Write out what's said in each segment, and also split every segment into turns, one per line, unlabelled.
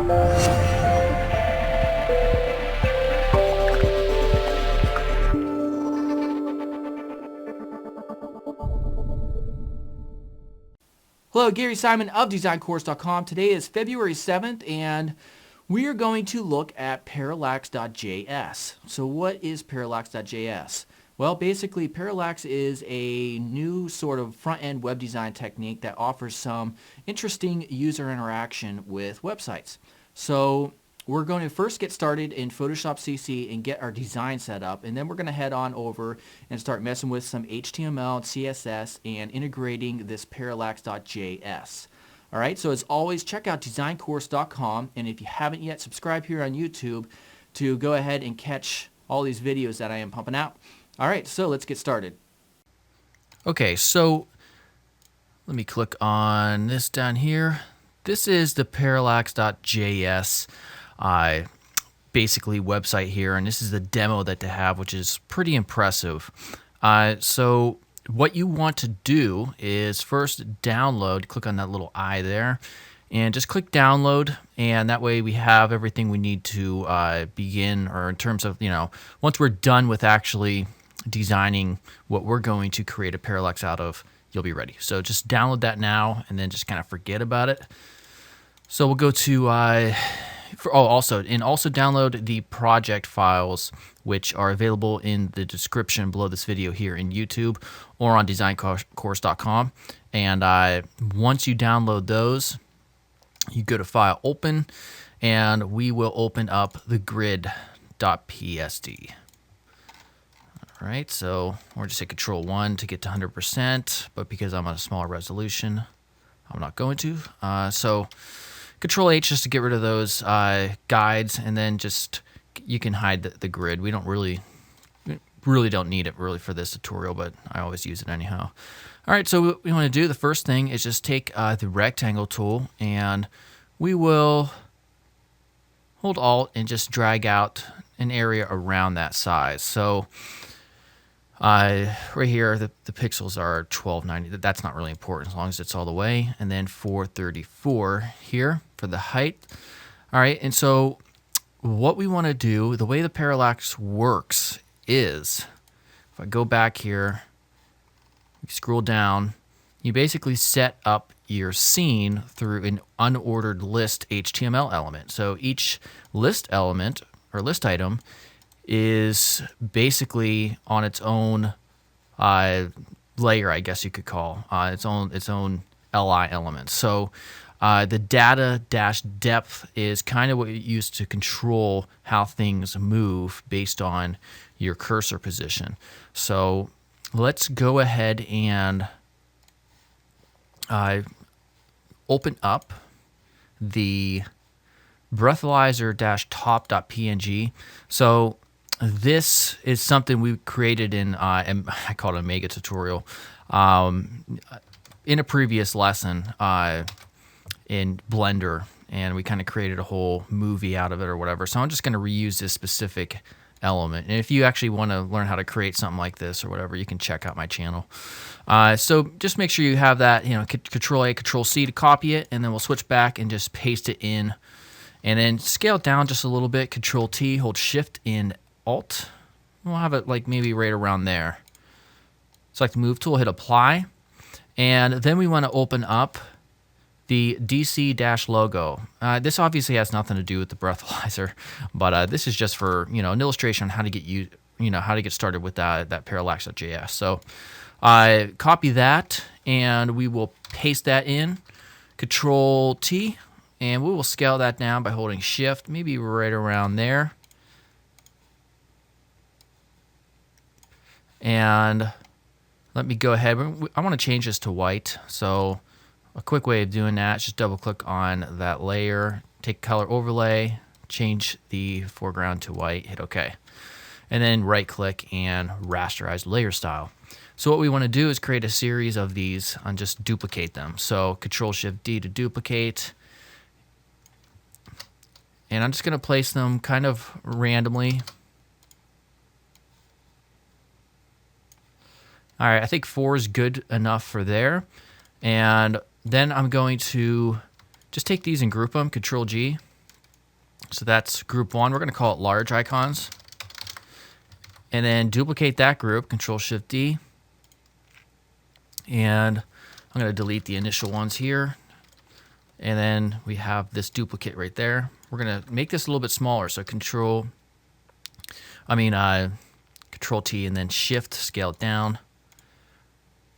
Hello, Gary Simon of DesignCourse.com. Today is February 7th, and we are going to look at Parallax.JS. So what is Parallax.JS? Well, basically, Parallax is a new sort of front-end web design technique that offers some interesting user interaction with websites. So we're going to first get started in Photoshop CC and get our design set up, and then we're going to head on over and start messing with some HTML, CSS, and integrating this Parallax.js. All right, so as always, check out DesignCourse.com, and if you haven't yet, subscribe here on YouTube to go ahead and catch all these videos that I am pumping out. All right, so let's get started. Okay, so let me click on this down here. This is the Parallax.js basically website here, and this is the demo that they have, which is pretty impressive. So what you want to do is first download, click on that little I there, and just click download, and that way we have everything we need to begin, or in terms of, once we're done with actually designing what we're going to create a parallax out of, you'll be ready. So just download that now, and then just kind of forget about it. So we'll go to also download the project files, which are available in the description below this video here in YouTube or on DesignCourse.com. And once you download those, you go to File, Open, and we will open up the grid.psd. All right, so we're just hit Control-1 to get to 100%, but because I'm on a smaller resolution, I'm not going to. So Control-H just to get rid of those guides, and then just you can hide the grid. We don't really don't need it really for this tutorial, but I always use it anyhow. All right, so what we want to do, the first thing is just take the rectangle tool, and we will hold Alt and just drag out an area around that size. So right here, the pixels are 1290. That's not really important as long as it's all the way. And then 434 here for the height. All right, and so what we want to do, the way the parallax works is, if I go back here, scroll down, you basically set up your scene through an unordered list HTML element. So each list element or list item is basically on its own layer, I guess you could call its own LI element. So the data-depth is kind of what you use to control how things move based on your cursor position. So let's go ahead and open up the breathalyzer-top.png. So this is something we created in, I call it a mega tutorial, in a previous lesson in Blender, and we kind of created a whole movie out of it or whatever. So I'm just going to reuse this specific element. And if you actually want to learn how to create something like this or whatever, you can check out my channel. So just make sure you have that, Control-A, Control-C to copy it, and then we'll switch back and just paste it in. And then scale it down just a little bit, Control-T, hold Shift and Alt. We'll have it like maybe right around there. Select the Move tool, hit Apply. And then we want to open up the DC-logo. This obviously has nothing to do with the breathalyzer, but this is just for an illustration on how to get how to get started with that Parallax.js. So copy that, and we will paste that in. Control-T, and we will scale that down by holding Shift, maybe right around there. And let me go ahead. I want to change this to white. So a quick way of doing that is just double click on that layer, take color overlay, change the foreground to white, hit OK. And then right click and rasterize layer style. So what we want to do is create a series of these and just duplicate them. So Control-Shift-D to duplicate. And I'm just going to place them kind of randomly. All right, I think 4 is good enough for there. And then I'm going to just take these and group them, Control-G, So that's group 1. We're going to call it large icons. And then duplicate that group, Control-Shift-D. And I'm going to delete the initial ones here. And then we have this duplicate right there. We're going to make this a little bit smaller. So Control-T and then Shift, scale it down.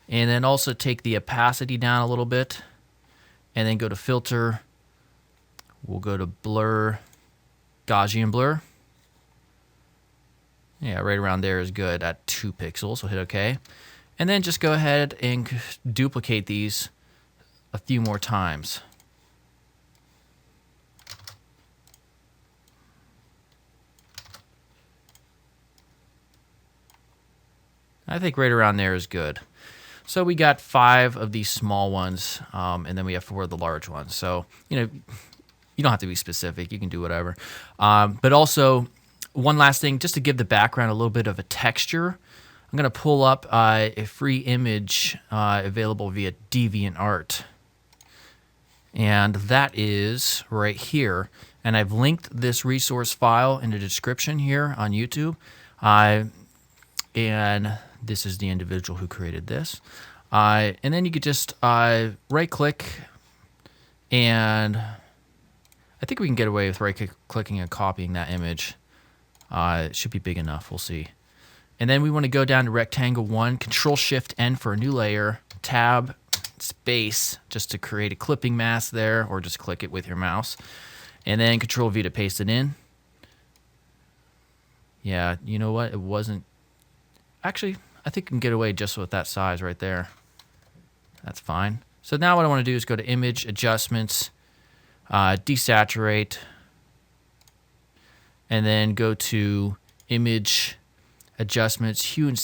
And then also take the opacity down a little bit. And then go to Filter. We'll go to Blur, Gaussian Blur. Yeah, right around there is good at 2 pixels. We'll hit OK. And then just go ahead and duplicate these a few more times. I think right around there is good. So we got 5 of these small ones, and then we have 4 of the large ones. So, you don't have to be specific. You can do whatever. But also, one last thing, just to give the background a little bit of a texture, I'm going to pull up a free image available via DeviantArt. And that is right here. And I've linked this resource file in the description here on YouTube. And this is the individual who created this. And then you could just right-click, and I think we can get away with right-clicking and copying that image. It should be big enough. We'll see. And then we want to go down to Rectangle 1, Control-Shift-N for a new layer, Tab, Space, just to create a clipping mask there, or just click it with your mouse. And then Control-V to paste it in. Yeah, you know what? It wasn't... Actually, I think you can get away just with that size right there. That's fine. So now what I want to do is go to Image, Adjustments, Desaturate, and then go to Image, Adjustments, Hue and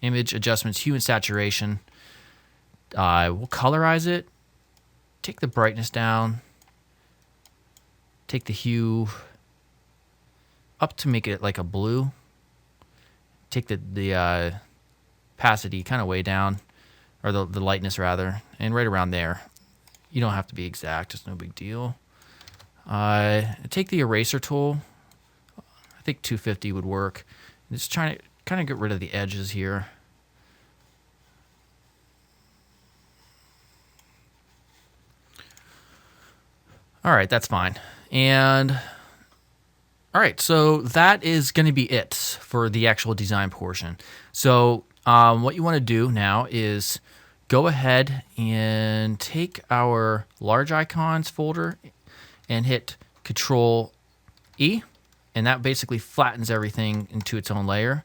Image, Adjustments, Hue and Saturation. We'll colorize it. Take the brightness down. Take the hue up to make it like a blue. Take the opacity kind of way down, or the lightness rather, and right around there. You don't have to be exact, it's no big deal. Take the eraser tool. I think 250 would work. Just trying to kind of get rid of the edges here. All right, that's fine. And all right, so that is going to be it for the actual design portion. So what you want to do now is go ahead and take our large icons folder and hit Control-E, and that basically flattens everything into its own layer.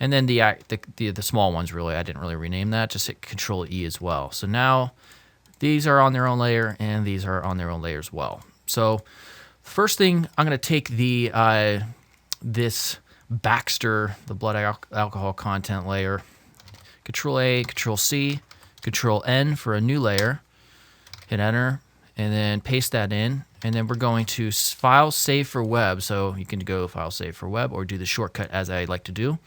And then the small ones, really, I didn't really rename that, just hit Control-E as well. So now these are on their own layer, and these are on their own layer as well. So first thing, I'm going to take the this Baxter, the blood alcohol content layer, Control-A, Control-C, Control-N for a new layer, hit Enter, and then paste that in. And then we're going to File, Save for Web. So you can go File, Save for Web, or do the shortcut as I like to do.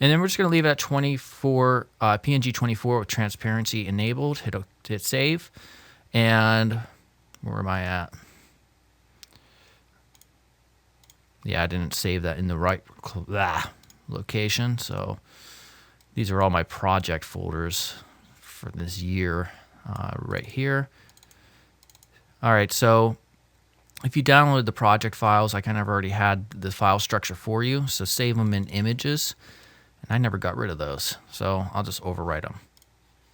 And then we're just going to leave it at 24, PNG 24 with transparency enabled. Hit Save. And where am I at? Yeah, I didn't save that in the right location. So these are all my project folders for this year right here. All right, so if you downloaded the project files, I kind of already had the file structure for you. So save them in images. And I never got rid of those. So I'll just overwrite them,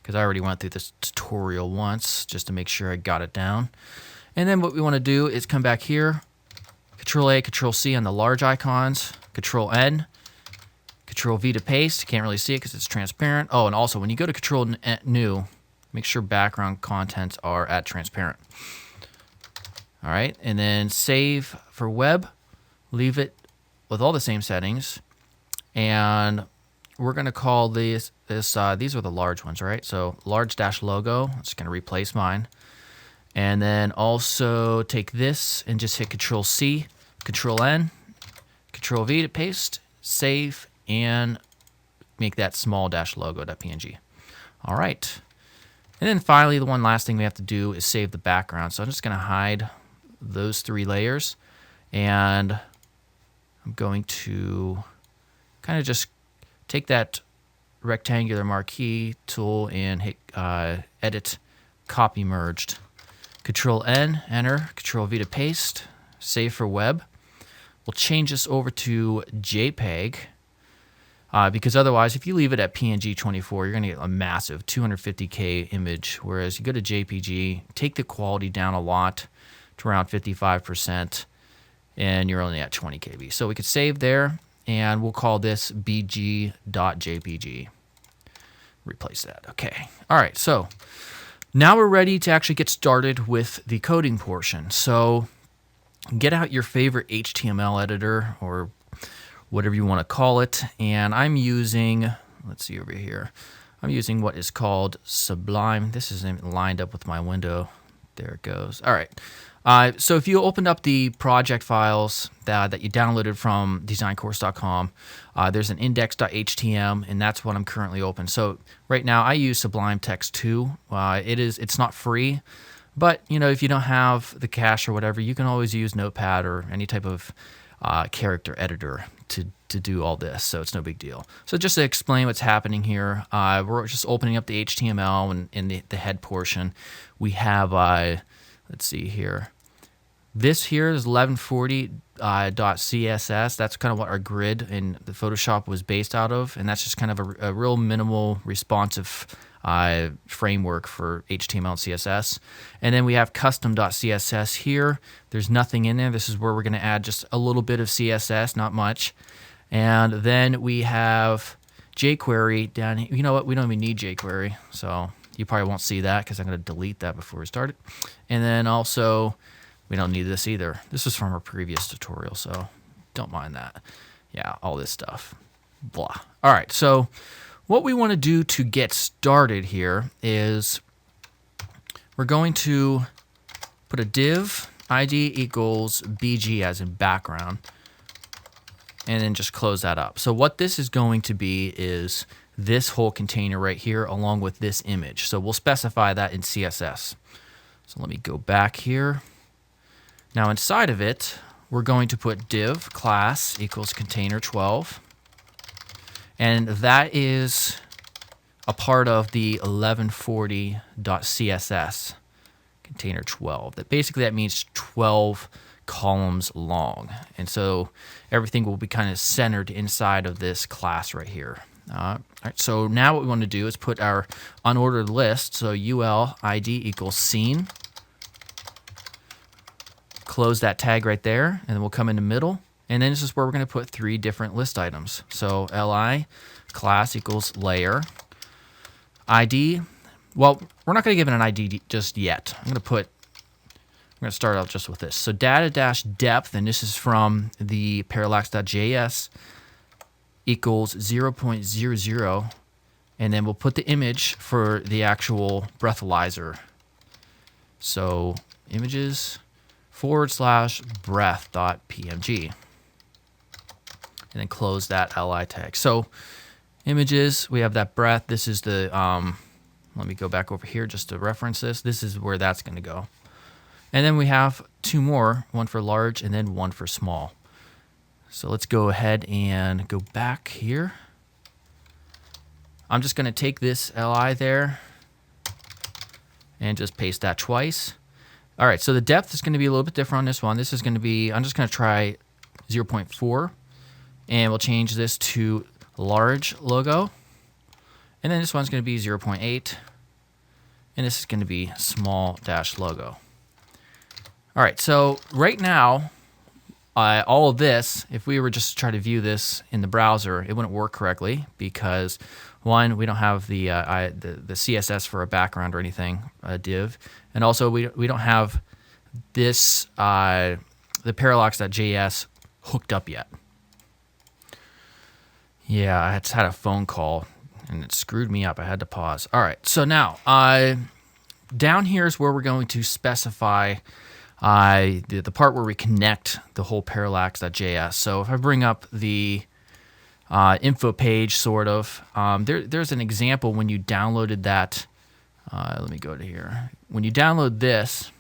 because I already went through this tutorial once just to make sure I got it down. And then what we want to do is come back here, Control-A, Control-C on the large icons, Control-N, Control-V to paste. Can't really see it because it's transparent. Oh, and also when you go to Control-New, make sure background contents are at transparent. All right, and then save for web, leave it with all the same settings, and we're going to call these are the large ones, right? So large dash logo, it's going to replace mine. And then also take this and just hit Control-C, Control-N, Control-V to paste, save, and make that small dash logo.png. All right. And then finally, the one last thing we have to do is save the background. So I'm just going to hide those 3 layers, and I'm going to kind of just take that rectangular marquee tool and hit edit, copy merged. Control N, enter, Control V to paste, save for web. We'll change this over to JPEG because otherwise, if you leave it at PNG 24, you're going to get a massive 250K image. Whereas you go to JPG, take the quality down a lot to around 55%, and you're only at 20 KB. So we could save there, and we'll call this bg.jpg. Replace that. Okay. All right. So now we're ready to actually get started with the coding portion. So get out your favorite HTML editor or whatever you want to call it. And I'm using, let's see over here, I'm using what is called Sublime. This isn't lined up with my window. There it goes. All right. So if you opened up the project files that you downloaded from DesignCourse.com, there's an index.html, and that's what I'm currently open. So right now I use Sublime Text 2. It's not free, but if you don't have the cache or whatever, you can always use Notepad or any type of character editor to do all this. So it's no big deal. So just to explain what's happening here, we're just opening up the HTML and in the head portion. We have let's see here. This here is 1140.css. That's kind of what our grid in the Photoshop was based out of, and that's just kind of a real minimal responsive framework for HTML and CSS. And then we have custom.css here. There's nothing in there. This is where we're going to add just a little bit of CSS, not much. And then we have jQuery down here. You know what? We don't even need jQuery, so you probably won't see that because I'm going to delete that before we start it. And then also, we don't need this either. This is from our previous tutorial, so don't mind that. Yeah, all this stuff. Blah. All right, so what we want to do to get started here is we're going to put a div ID equals BG as in background, and then just close that up. So what this is going to be is this whole container right here along with this image. So we'll specify that in CSS. So let me go back here. Now inside of it, we're going to put div class equals container 12. And that is a part of the 1140.css container 12. That means 12 columns long. And so everything will be kind of centered inside of this class right here. All right, so now what we want to do is put our unordered list. So ul id equals scene. Close that tag right there, and then we'll come in the middle. And then this is where we're going to put 3 different list items. So li class equals layer. ID, well, we're not going to give it an ID just yet. I'm going to start out just with this. So data-depth, and this is from the Parallax.JS, equals 0.00, and then we'll put the image for the actual breathalyzer. So images /breath.png, and then close that li tag. So images, we have that breath. This is the let me go back over here just to reference this. This is where that's going to go. And then we have 2 more, one for large and then one for small. So let's go ahead and go back here. I'm just going to take this li there and just paste that twice. All right, so the depth is going to be a little bit different on this one. This is going to be, I'm just going to try 0.4, and we'll change this to large logo. And then this one's going to be 0.8, and this is going to be small dash logo. All right, so right now, all of this, if we were just to try to view this in the browser, it wouldn't work correctly because, one, we don't have the CSS for a background or anything, a div, and also we don't have this the Parallax.js hooked up yet. Yeah, I just had a phone call and it screwed me up. I had to pause. All right, so now down here is where we're going to specify the part where we connect the whole Parallax.js. So if I bring up the info page, sort of, there's an example when you downloaded that. Let me go to here. When you download this,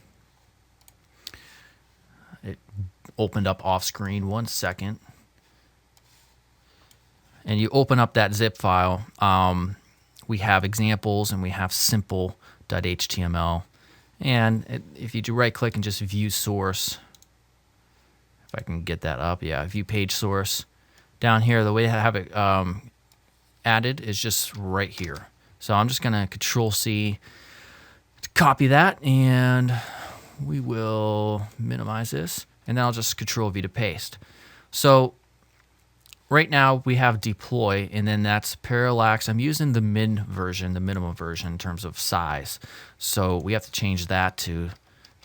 it opened up off screen. 1 second. And you open up that zip file. We have examples and we have simple.html. And if you do right click and just view source, if I can get that up, yeah, view page source. Down here, the way I have it added is just right here. So I'm just gonna Control C to copy that, and we will minimize this, and then I'll just Control V to paste. So right now we have deploy, and then that's Parallax. I'm using the min version, the minimum version in terms of size. So we have to change that to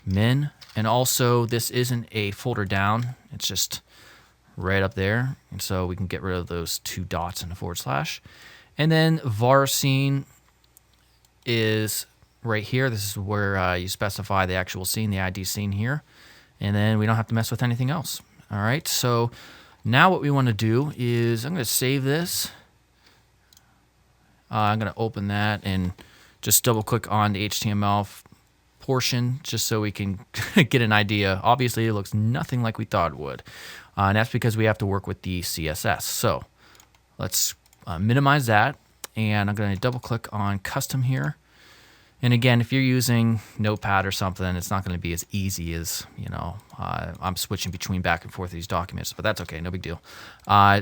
min. And also this isn't a folder down, it's just right up there. And so we can get rid of those 2 dots and a /. And then var scene is right here. This is where you specify the actual scene, the ID scene here. And then we don't have to mess with anything else. All right, so now what we want to do is I'm going to save this. I'm going to open that and just double click on the HTML portion just so we can get an idea. Obviously, it looks nothing like we thought it would. And that's because we have to work with the CSS. So let's minimize that. And I'm going to double click on custom here. And again, if you're using Notepad or something, it's not going to be as easy as, you know, I'm switching between back and forth these documents, but that's okay, no big deal.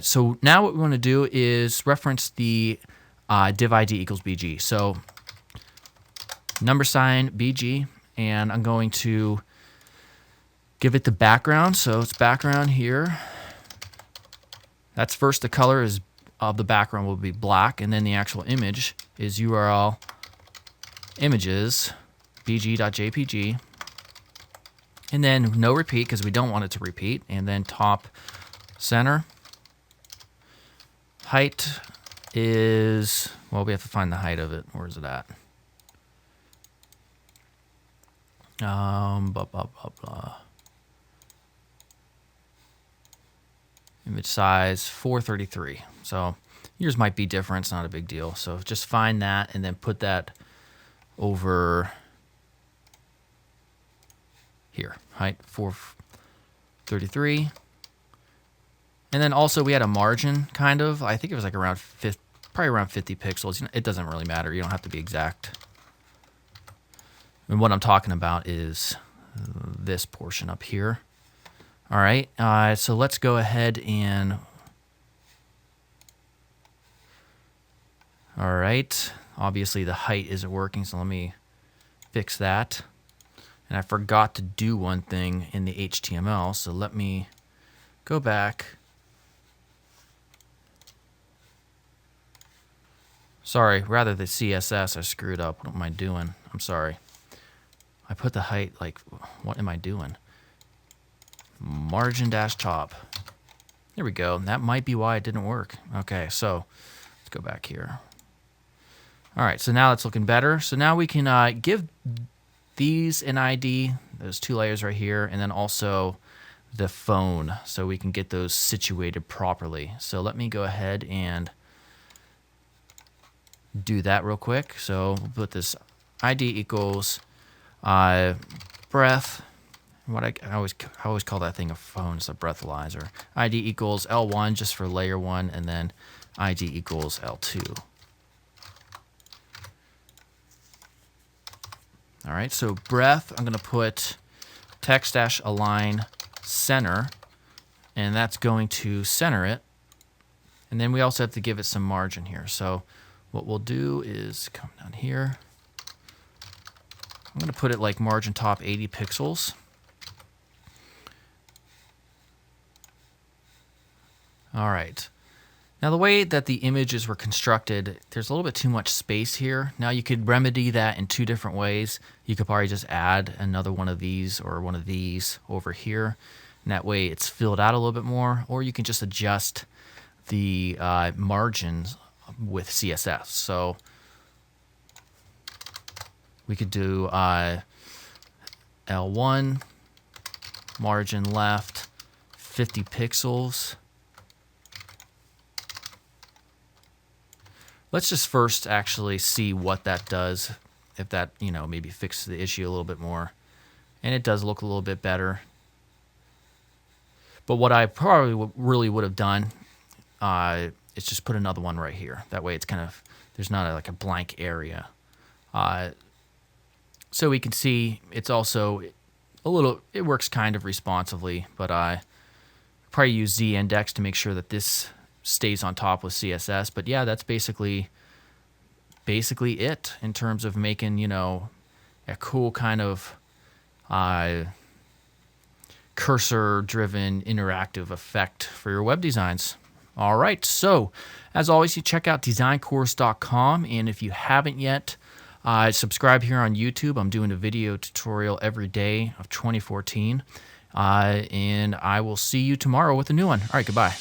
So now what we want to do is reference the div ID equals BG. So # BG, and I'm going to give it the background. So it's background here. That's first, the color is of the background will be black, and then the actual image is URL images bg.jpg, and then no repeat because we don't want it to repeat, and then top center. Height is, well, we have to find the height of it. Where is it at? Blah, blah, blah, blah. Image size 433. So yours might be different, it's not a big deal. So just find that and then put that over here, height 433. And then also we had a margin, kind of. I think it was like around probably around 50 pixels. You know, it doesn't really matter. You don't have to be exact. And what I'm talking about is this portion up here. All right, so let's go ahead and, all right, obviously the height isn't working, so let me fix that. And I forgot to do one thing in the HTML, so let me go back. Sorry, rather the CSS, I screwed up. What am I doing? I'm sorry. I put the height, like, what am I doing? Margin dash top. There we go. That might be why it didn't work. Okay, so let's go back here. All right, so now it's looking better. So now we can give these an ID, those 2 layers right here, and then also the phone, so we can get those situated properly. So let me go ahead and do that real quick. So we'll put this ID equals breath. What I always call that thing a phone, it's a breathalyzer. ID equals L1 just for layer 1, and then ID equals L2. All right, so breath, I'm going to put text-align center, and that's going to center it. And then we also have to give it some margin here. So what we'll do is come down here. I'm going to put it like margin top 80 pixels. All right. Now the way that the images were constructed, there's a little bit too much space here. Now you could remedy that in 2 different ways. You could probably just add another one of these or one of these over here. And that way it's filled out a little bit more. Or you can just adjust the margins with CSS. So we could do L1, margin left, 50 pixels. Let's just first actually see what that does, if that, you know, maybe fixes the issue a little bit more. And it does look a little bit better. But what I probably really would have done is just put another one right here. That way it's kind of, there's not like a blank area. So we can see it's also a little, it works kind of responsively, but I probably use z-index to make sure that this stays on top with CSS. But yeah, that's basically it in terms of making, you know, a cool kind of cursor-driven interactive effect for your web designs. All right, so as always, you check out DesignCourse.com, and if you haven't yet, subscribe here on YouTube. I'm doing a video tutorial every day of 2014, and I will see you tomorrow with a new one. All right, goodbye.